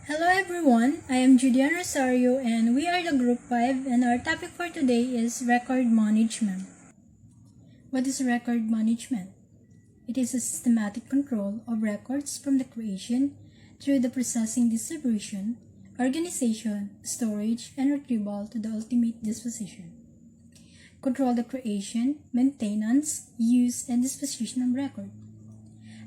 Hello everyone, I am Julian Rosario and we are the Group 5 and our topic for today is record management. What is record management? It is a systematic control of records from the creation through the processing, distribution, organization, storage, and retrieval to the ultimate disposition. Control the creation, maintenance, use, and disposition of record.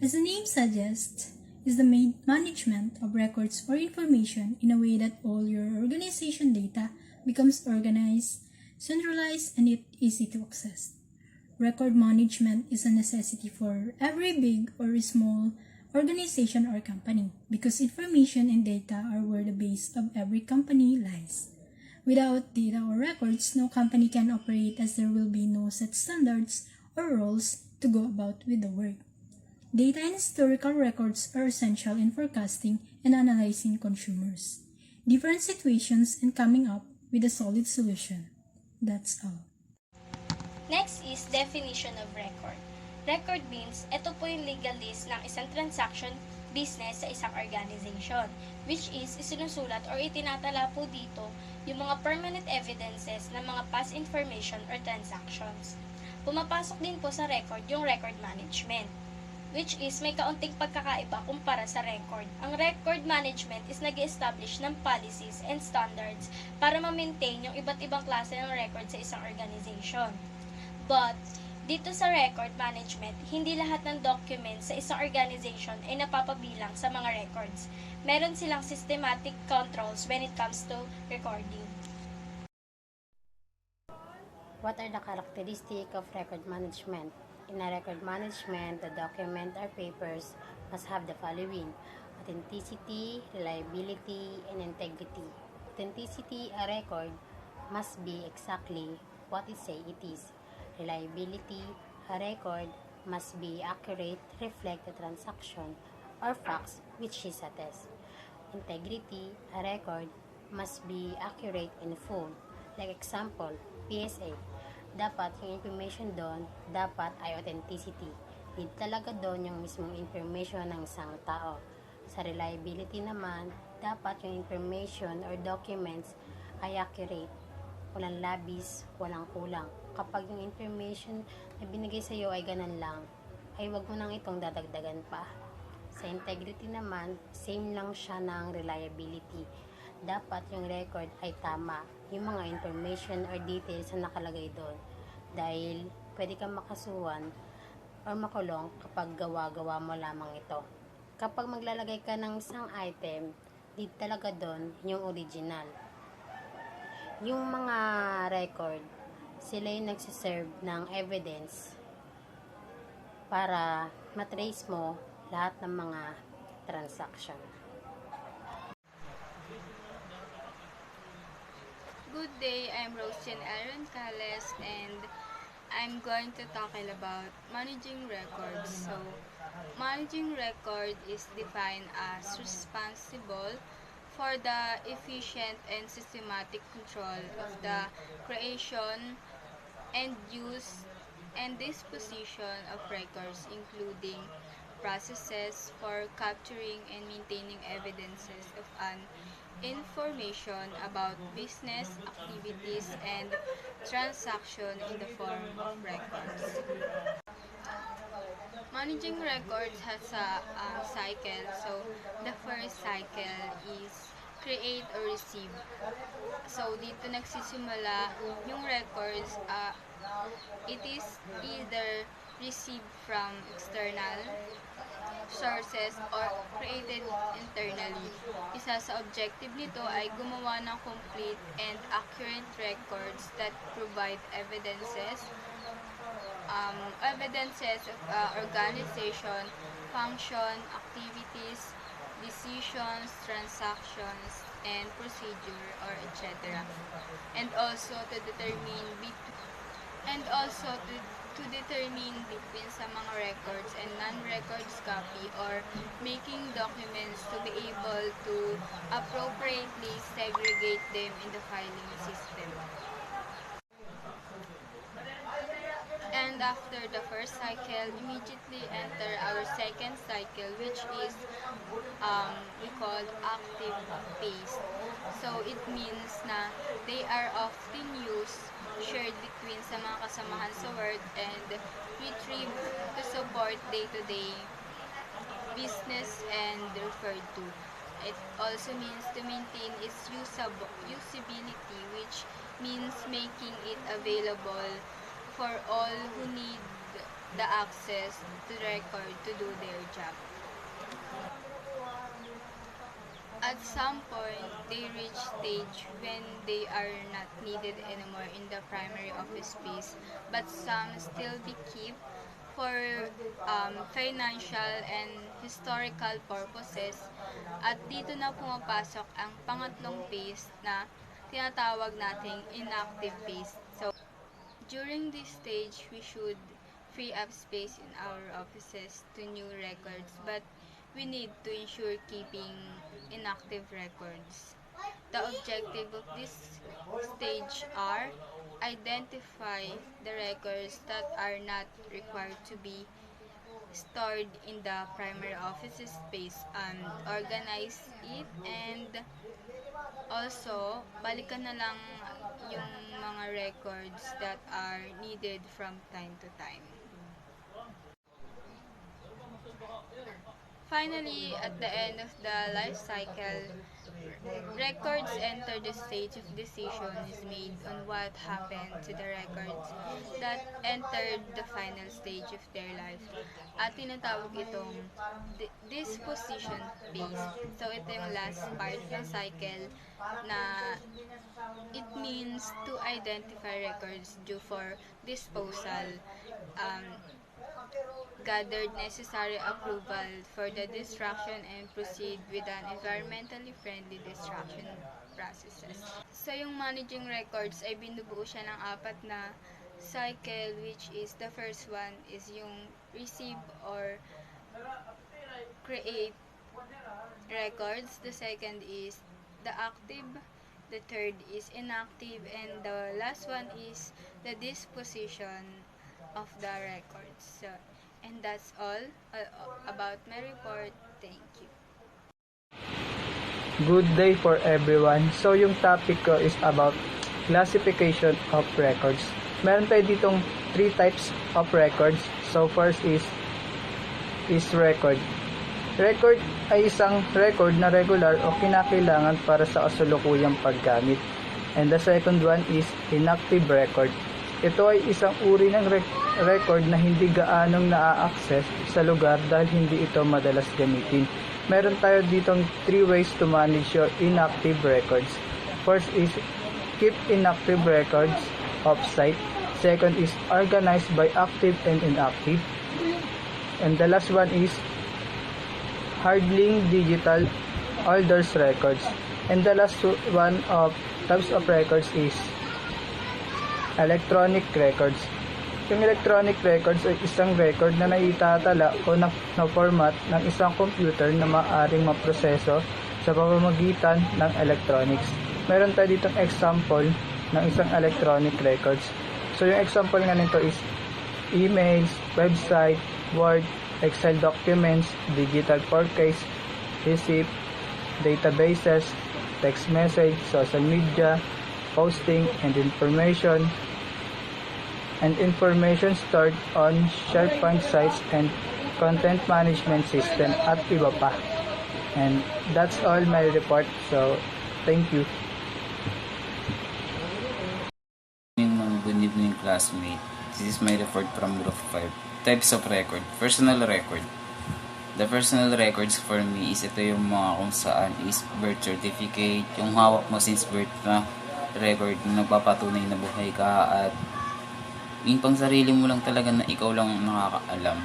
As the name suggests, is the management of records or information in a way that all your organization data becomes organized, centralized, and easy to access. Record management is a necessity for every big or small organization or company because information and data are where the base of every company lies. Without data or records, no company can operate as there will be no set standards or rules to go about with the work. Data and historical records are essential in forecasting and analyzing consumers, different situations, and coming up with a solid solution. That's all. Next is definition of record. Record means ito po yung legal list ng isang transaction business sa isang organization, which is isinusulat or itinatala po dito yung mga permanent evidences ng mga past information or transactions. Pumapasok din po sa record yung record management, which is may kaunting pagkakaiba kumpara sa record. Ang record management is nag-establish ng policies and standards para ma-maintain yung iba't ibang klase ng record sa isang organization. But, dito sa record management, hindi lahat ng documents sa isang organization ay napapabilang sa mga records. Meron silang systematic controls when it comes to recording. What are the characteristics of record management? In a record management, the document or papers must have the following: authenticity, reliability, and integrity. Authenticity, a record must be exactly what it say it is. Reliability, a record must be accurate, reflect the transaction or facts which is attest. Integrity, a record must be accurate and full. Like example, PSA. Dapat yung information doon, dapat ay authenticity. Hindi talaga doon yung mismong information ng isang tao. Sa reliability naman, dapat yung information or documents ay accurate. Walang labis, walang kulang. Kapag yung information na binigay sa iyo ay ganun lang, ay wag mo nang itong dadagdagan pa. Sa integrity naman, same lang siya ng reliability. Dapat yung record ay tama, yung mga information or details na nakalagay doon. Dahil pwede kang makasuhan or makulong kapag gawa-gawa mo lamang ito. Kapag maglalagay ka ng isang item, di talaga doon yung original. Yung mga record, sila yung nagsiserve ng evidence para matrace mo lahat ng mga transaction. Good day, I'm Rosian Aaron Cales and I'm going to talk about managing records. So, managing record is defined as responsible for the efficient and systematic control of the creation and use and disposition of records, including processes for capturing and maintaining evidences of an information about business activities and transaction in the form of records. Managing records has a cycle. So, the first cycle is create or receive. So, dito nagsisimula yung records. It is either received from external sources or created internally. Isa sa objective nito ay gumawa ng complete and accurate records that provide evidences of organization, function, activities, decisions, transactions, and procedure or etc. And also to determine between sa mga records and non-records copy or making documents to be able to appropriately segregate them in the filing system. And after the first cycle, immediately enter our second cycle, which is we called active paste. So, it means na they are often used, shared between sa mga kasamahan sa work, and retrieved to support day-to-day business and referred to. It also means to maintain its usability, which means making it available for all who need the access to record to do their job. At some point, they reach stage when they are not needed anymore in the primary office space, but some still be kept for financial and historical purposes. At dito na pumapasok ang pangatlong phase na tinatawag nating inactive phase. So, during this stage, we should free up space in our offices to new records, but we need to ensure keeping inactive records. The objective of this stage are identify the records that are not required to be stored in the primary office space and organize it, and also balikan na lang yung mga records that are needed from time to time. Finally, at the end of the life cycle, records enter the stage of decision is made on what happened to the records that entered the final stage of their life. At tinatawag itong disposition phase. So, ito yung last part ng cycle na it means to identify records due for disposal, gathered necessary approval for the destruction, and proceed with an environmentally friendly destruction processes. So, yung managing records ay binubuo siya ng 4 na cycle, which is the first one is yung receive or create records. The second is the active. The third is inactive. And the last one is the disposition of the records. So, and that's all about my report. Thank you. Good day for everyone. So yung topic ko is about classification of records. Meron tayo ditong 3 types of records. So first is record. Record ay isang record na regular o kinakailangan para sa kasalukuyang paggamit. And the second one is inactive record. Ito ay isang uri ng record na hindi gaanong naa-access sa lugar dahil hindi ito madalas gamitin. Meron tayo ditong 3 ways to manage your inactive records. First is keep inactive records off-site. Second is organized by active and inactive. And the last one is handling digital holders records. And the last one of types of records is electronic records. Yung electronic records ay isang record na naitatala o na-format ng isang computer na maaaring maproseso sa pamamagitan ng electronics. Meron tayo ditong example ng isang electronic records. So yung example nga nito is emails, website, Word, Excel documents, digital forecast, receipt, databases, text message, social media, posting, and information stored on SharePoint sites and content management system at iba pa. And that's all my report. So, thank you. Good evening, classmate. This is my report from Group 5. Types of record. Personal record. The personal records for me is ito yung mga kung saan is birth certificate, yung hawak mo since birth na record na nagpapatunay na buhay ka, at yung pang sarili mo lang talaga na ikaw lang nakakaalam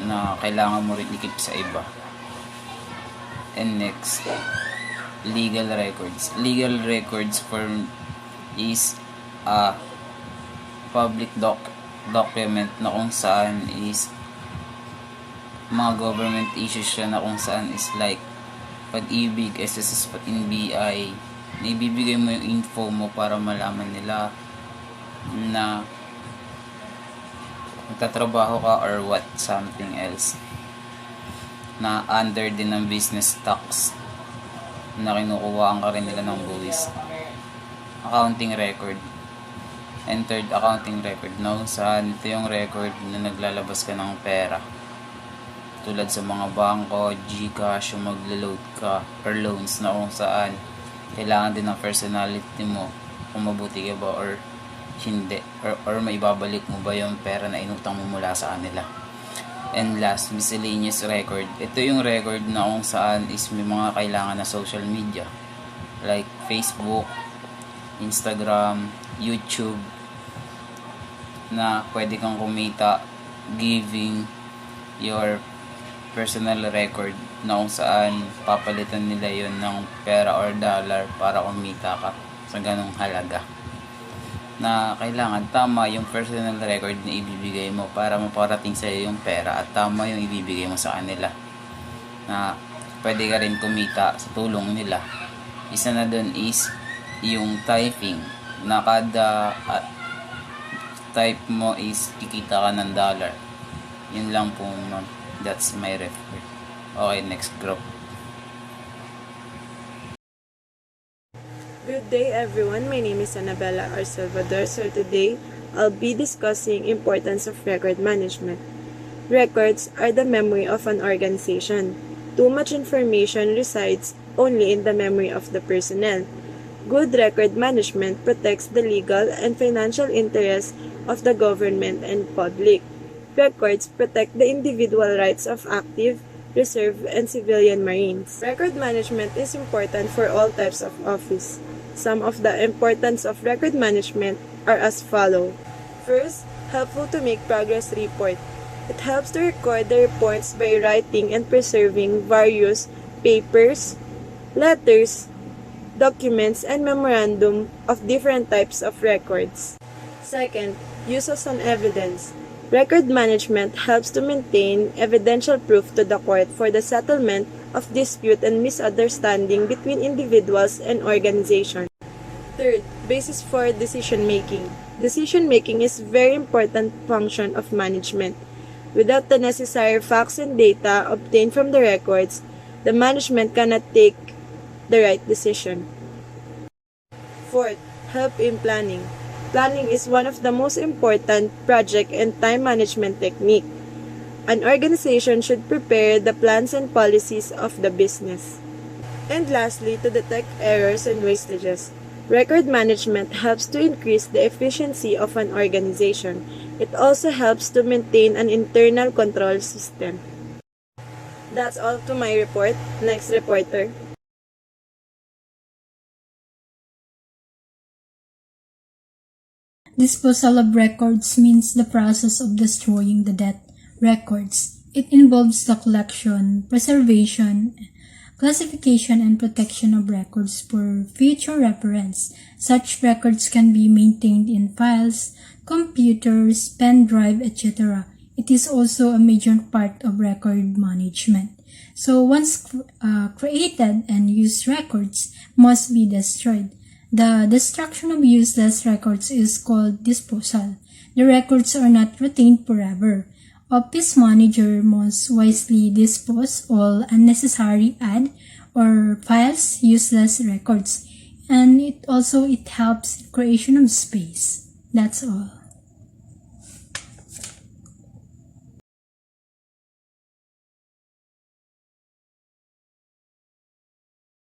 na kailangan mo rin ikip sa iba. And next, legal records. Legal records for is a public document na kung saan is mga government issues siya, na kung saan is like Pag-ibig, SSS, PATINBI, naibibigay mo yung info mo para malaman nila na magtatrabaho ka or what, something else. na under din ng business tax na kinukuhaan ka rin nila ng buwis. Accounting record. And third, accounting record. No, saan ito yung record na naglalabas ka ng pera. Tulad sa mga bangko, GCash, yung maglo-load ka, or loans na kung saan kailangan din ng personality mo kung mabuti ka ba or hindi. Or maibabalik mo ba yung pera na inutang mo mula sa kanila. And last, miscellaneous record. Ito yung record na kung saan is may mga kailangan na social media. Like Facebook, Instagram, YouTube, na pwede kang kumita giving your personal record na kung saan papalitan nila yon ng pera or dollar para kumita ka sa ganong halaga. Na kailangan tama yung personal record na ibibigay mo para maparating sa iyo yung pera at tama yung ibibigay mo sa kanila. Na pwede ka rin kumita sa tulong nila. Isa na dun is yung typing na kada type mo is kikita ka ng dollar. Yun lang po, ma'am. That's my report. Okay, next group. Good day everyone, my name is Annabella R. Salvador. So today, I'll be discussing importance of record management. Records are the memory of an organization. Too much information resides only in the memory of the personnel. Good record management protects the legal and financial interests of the government and public. Records protect the individual rights of active, reserve, and civilian Marines. Record management is important for all types of office. Some of the importance of record management are as follow. First, helpful to make progress report. It helps to record the reports by writing and preserving various papers, letters, documents, and memorandum of different types of records. Second, uses on evidence. Record management helps to maintain evidential proof to the court for the settlement of dispute and misunderstanding between individuals and organizations. Third, basis for decision making. Decision making is very important function of management. Without the necessary facts and data obtained from the records, the management cannot take the right decision. Fourth, help in planning. Planning is one of the most important project and time management technique. An organization should prepare the plans and policies of the business. And lastly, to detect errors and wastages. Record management helps to increase the efficiency of an organization. It also helps to maintain an internal control system. That's all to my report. Next reporter. Disposal of records means the process of destroying the dead records. It involves the collection, preservation, classification, and protection of records for future reference. Such records can be maintained in files, computers, pen drive, etc. It is also a major part of record management. So once created and used records must be destroyed. The destruction of useless records is called disposal. The records are not retained forever. Office manager must wisely dispose all unnecessary add or files useless records, and it helps creation of space. That's all.